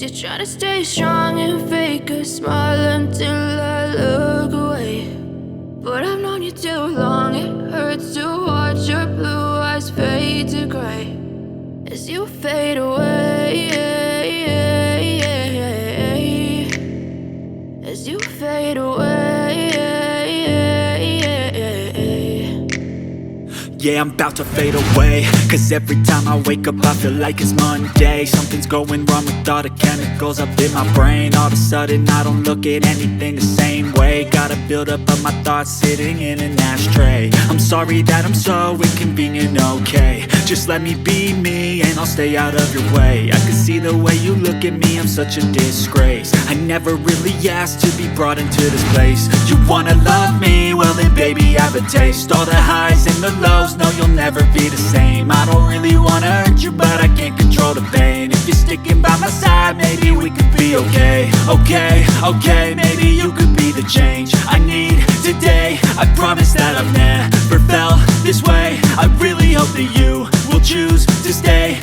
You're trying to stay strong and fake a smile until I look away. But I've known you too long, it hurts to watch your blue eyes fade to gray as you fade away, as you fade away. Yeah, I'm about to fade away, cause every time I wake up I feel like it's Monday. Something's going wrong with all the chemicals up in my brain. All of a sudden I don't look at anything the same way. Gotta build up of my thoughts sitting in an ashtray. I'm sorry that I'm so inconvenient, okay. Just let me be me and I'll stay out of your way. I can see the way you look at me, I'm such a disgrace. I never really asked to be brought into this place. You wanna love me? Well then baby I have a taste. All the highs and the lows, no you'll never be the same. I don't really wanna hurt you but I can't control the pain. If you're sticking by my side maybe we could be okay. Okay, maybe you could be the change I need today. I promise that I've never felt this way. I really hope that you will choose to stay.